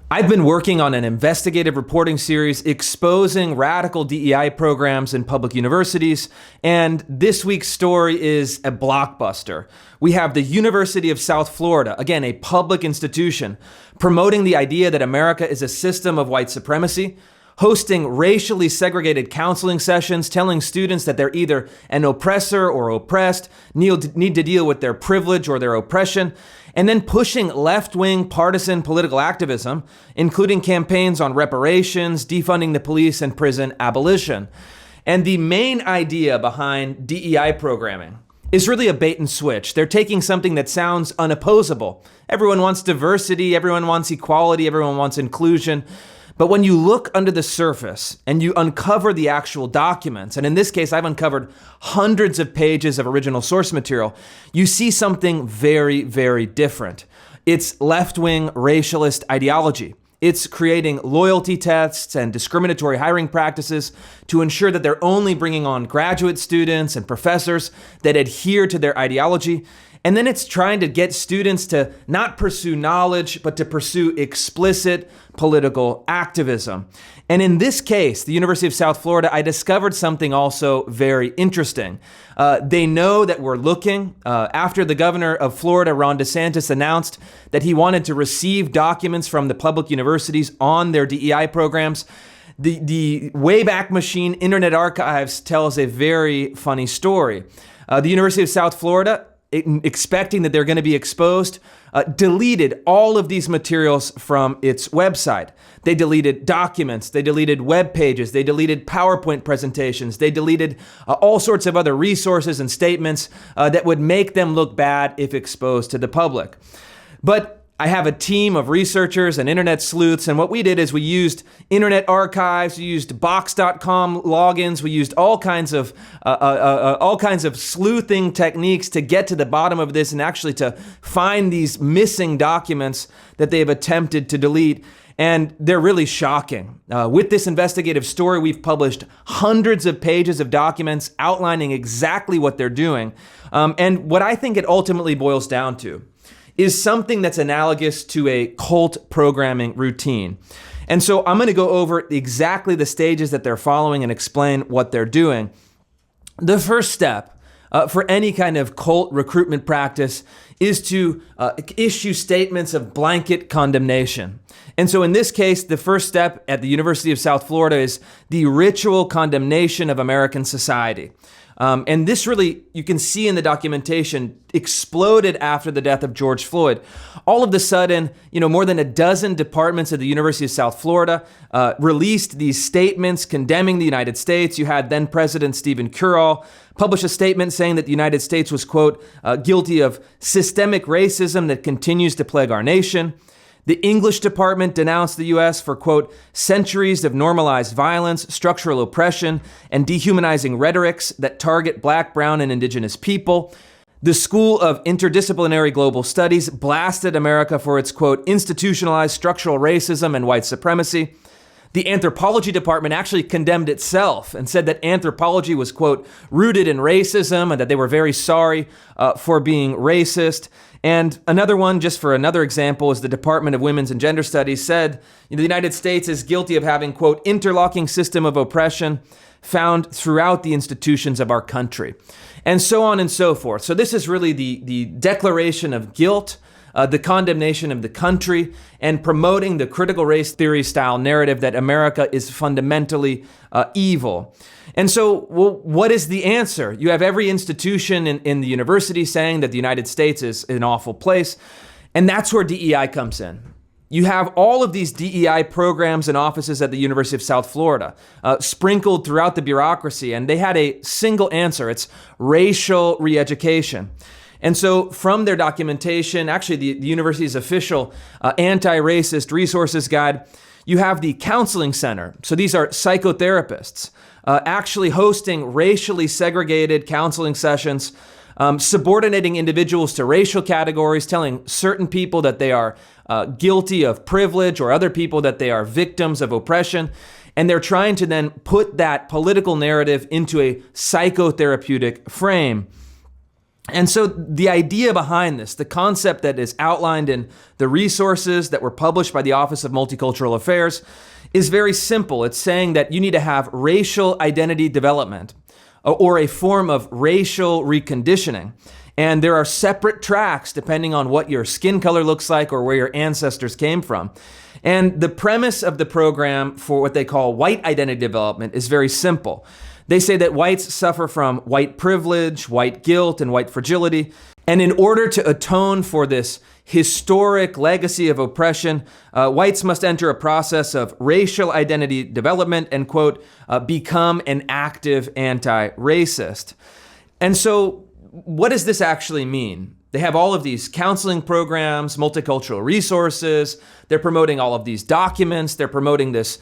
I've been working on an investigative reporting series exposing radical DEI programs in public universities, and this week's story is a blockbuster. We have the University of South Florida, again, a public institution, promoting the idea that America is a system of white supremacy, hosting racially segregated counseling sessions, telling students that they're either an oppressor or oppressed, need to deal with their privilege or their oppression, and then pushing left-wing partisan political activism, including campaigns on reparations, defunding the police, and prison abolition. And the main idea behind DEI programming is really a bait and switch. They're taking something that sounds unopposable. Everyone wants diversity, everyone wants equality, everyone wants inclusion. But when you look under the surface and you uncover the actual documents, and in this case, I've uncovered hundreds of pages of original source material, you see something very, very different. It's left-wing racialist ideology. It's creating loyalty tests and discriminatory hiring practices to ensure that they're only bringing on graduate students and professors that adhere to their ideology. And then it's trying to get students to not pursue knowledge, but to pursue explicit political activism. And in this case, the University of South Florida, I discovered something also very interesting. They know that we're looking. After the governor of Florida, Ron DeSantis, announced that he wanted to receive documents from the public universities on their DEI programs, the Wayback Machine Internet Archives tells a very funny story. The University of South Florida, expecting that they're going to be exposed, deleted all of these materials from its website. They deleted documents, they deleted web pages, they deleted PowerPoint presentations, they deleted all sorts of other resources and statements that would make them look bad if exposed to the public. But I have a team of researchers and internet sleuths, and what we did is we used internet archives, we used box.com logins, we used all kinds of sleuthing techniques to get to the bottom of this and actually to find these missing documents that they've attempted to delete. And they're really shocking. With this investigative story, we've published hundreds of pages of documents outlining exactly what they're doing. And what I think it ultimately boils down to is something that's analogous to a cult programming routine. And so I'm going to go over exactly the stages that they're following and explain what they're doing. The first step for any kind of cult recruitment practice is to issue statements of blanket condemnation. And so in this case, the first step at the University of South Florida is the ritual condemnation of American society. And this really, you can see in the documentation, exploded after the death of George Floyd. All of a sudden, more than a dozen departments at the University of South Florida released these statements condemning the United States. You had then President Stephen Curell publish a statement saying that the United States was, quote, guilty of systemic racism that continues to plague our nation. The English department denounced the U.S. for, quote, centuries of normalized violence, structural oppression, and dehumanizing rhetorics that target Black, Brown, and Indigenous people. The School of Interdisciplinary Global Studies blasted America for its, quote, institutionalized structural racism and white supremacy. The anthropology department actually condemned itself and said that anthropology was, quote, rooted in racism and that they were very sorry for being racist. And another one, just for another example, is the Department of Women's and Gender Studies said the United States is guilty of having, quote, interlocking system of oppression found throughout the institutions of our country, and so on and so forth. So this is really the declaration of guilt, the condemnation of the country, and promoting the critical race theory style narrative that America is fundamentally evil. And so, what is the answer? You have every institution in the university saying that the United States is an awful place, and that's where DEI comes in. You have all of these DEI programs and offices at the University of South Florida sprinkled throughout the bureaucracy, and they had a single answer. It's racial re-education. And so from their documentation, actually the university's official anti-racist resources guide, you have the counseling center. So these are psychotherapists actually hosting racially segregated counseling sessions, subordinating individuals to racial categories, telling certain people that they are guilty of privilege or other people that they are victims of oppression. And they're trying to then put that political narrative into a psychotherapeutic frame. And so the idea behind this, the concept that is outlined in the resources that were published by the Office of Multicultural Affairs, is very simple. It's saying that you need to have racial identity development or a form of racial reconditioning. And there are separate tracks depending on what your skin color looks like or where your ancestors came from. And the premise of the program for what they call white identity development is very simple. They say that whites suffer from white privilege, white guilt, and white fragility. And in order to atone for this historic legacy of oppression, whites must enter a process of racial identity development and, quote, become an active anti-racist. And so what does this actually mean? They have all of these counseling programs, multicultural resources. They're promoting all of these documents. They're promoting this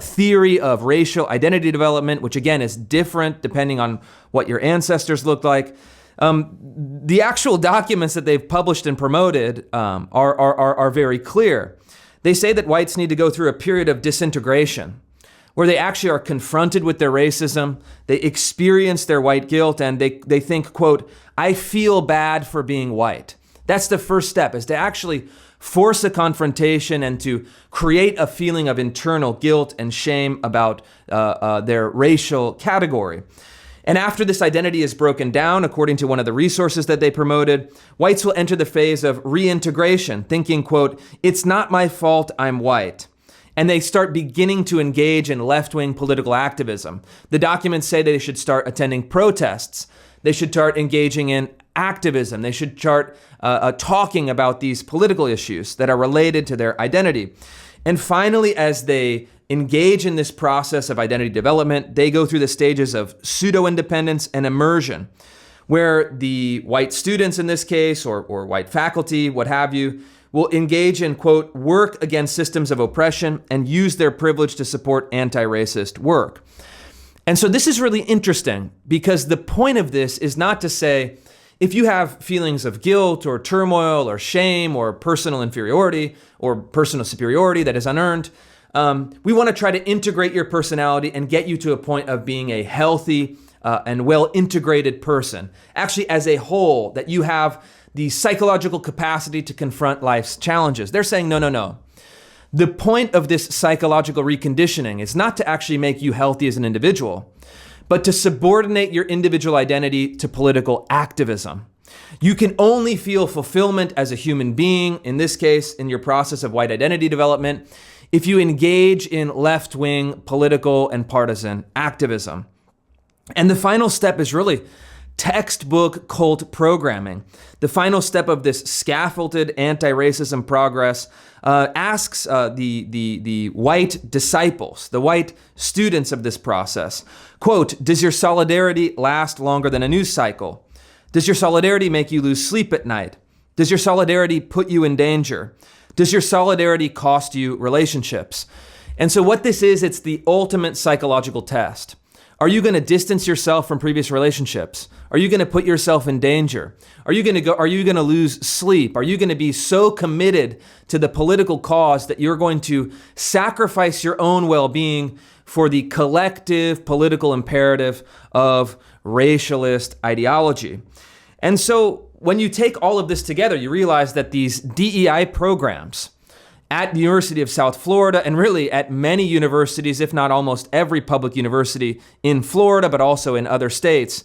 theory of racial identity development, which again is different depending on what your ancestors look like. The actual documents that they've published and promoted are very clear. They say that whites need to go through a period of disintegration, where they actually are confronted with their racism, they experience their white guilt, and they think, quote, I feel bad for being white. That's the first step, is to actually force a confrontation and to create a feeling of internal guilt and shame about their racial category. And after this identity is broken down, according to one of the resources that they promoted, whites will enter the phase of reintegration, thinking, quote, it's not my fault I'm white. And they start beginning to engage in left-wing political activism. The documents say they should start attending protests. They should start engaging in activism. They should start talking about these political issues that are related to their identity. And finally, as they engage in this process of identity development, they go through the stages of pseudo-independence and immersion, where the white students in this case, or white faculty, what have you, will engage in, quote, work against systems of oppression and use their privilege to support anti-racist work. And so this is really interesting, because the point of this is not to say, if you have feelings of guilt or turmoil or shame or personal inferiority or personal superiority that is unearned, we want to try to integrate your personality and get you to a point of being a healthy and well-integrated person. Actually, as a whole, that you have the psychological capacity to confront life's challenges. They're saying, no. The point of this psychological reconditioning is not to actually make you healthy as an individual, but to subordinate your individual identity to political activism. You can only feel fulfillment as a human being, in this case, in your process of white identity development, if you engage in left-wing political and partisan activism. And the final step is really textbook cult programming. The final step of this scaffolded anti-racism progress asks the white disciples, the white students of this process, quote, does your solidarity last longer than a news cycle? Does your solidarity make you lose sleep at night? Does your solidarity put you in danger? Does your solidarity cost you relationships? And so what this is, it's the ultimate psychological test. Are you going to distance yourself from previous relationships? Are you going to put yourself in danger? Are you going to lose sleep? Are you going to be so committed to the political cause that you're going to sacrifice your own well-being for the collective political imperative of racialist ideology? And so when you take all of this together, you realize that these DEI programs at the University of South Florida, and really at many universities, if not almost every public university in Florida, but also in other states,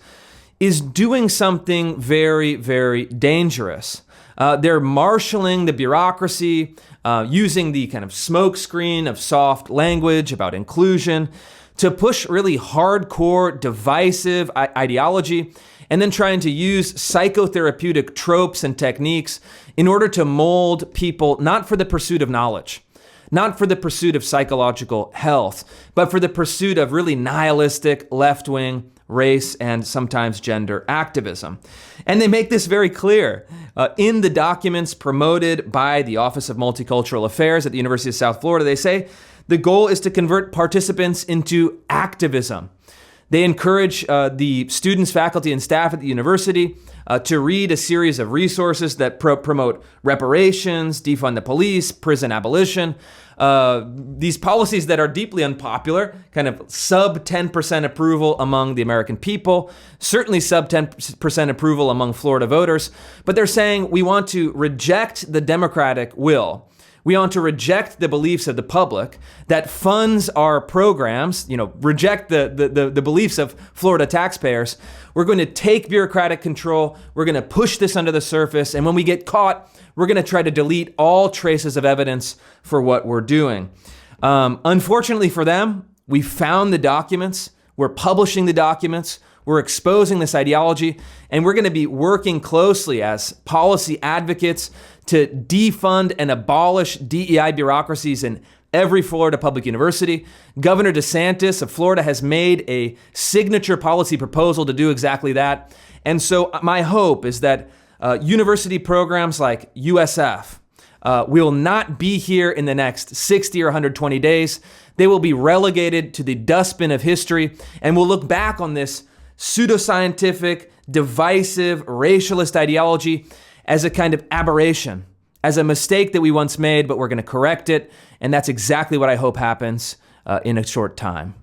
is doing something very, very dangerous. They're marshaling the bureaucracy, using the kind of smokescreen of soft language about inclusion to push really hardcore, divisive ideology, and then trying to use psychotherapeutic tropes and techniques in order to mold people, not for the pursuit of knowledge, not for the pursuit of psychological health, but for the pursuit of really nihilistic left-wing race and sometimes gender activism. And they make this very clear in the documents promoted by the Office of Multicultural Affairs at the University of South Florida. They say the goal is to convert participants into activism. They encourage the students, faculty, and staff at the university to read a series of resources that promote reparations, defund the police, prison abolition, these policies that are deeply unpopular, kind of sub 10% approval among the American people, certainly sub 10% approval among Florida voters. But they're saying we want to reject the Democratic will. We want to reject the beliefs of the public that funds our programs, reject the beliefs of Florida taxpayers. We're going to take bureaucratic control. We're going to push this under the surface. And when we get caught, we're going to try to delete all traces of evidence for what we're doing. Unfortunately for them, we found the documents. We're publishing the documents. We're exposing this ideology. And we're going to be working closely as policy advocates to defund and abolish DEI bureaucracies in every Florida public university. Governor DeSantis of Florida has made a signature policy proposal to do exactly that. And so my hope is that university programs like USF will not be here in the next 60 or 120 days. They will be relegated to the dustbin of history, and we'll look back on this pseudoscientific, divisive, racialist ideology as a kind of aberration, as a mistake that we once made, but we're going to correct it. And that's exactly what I hope happens in a short time.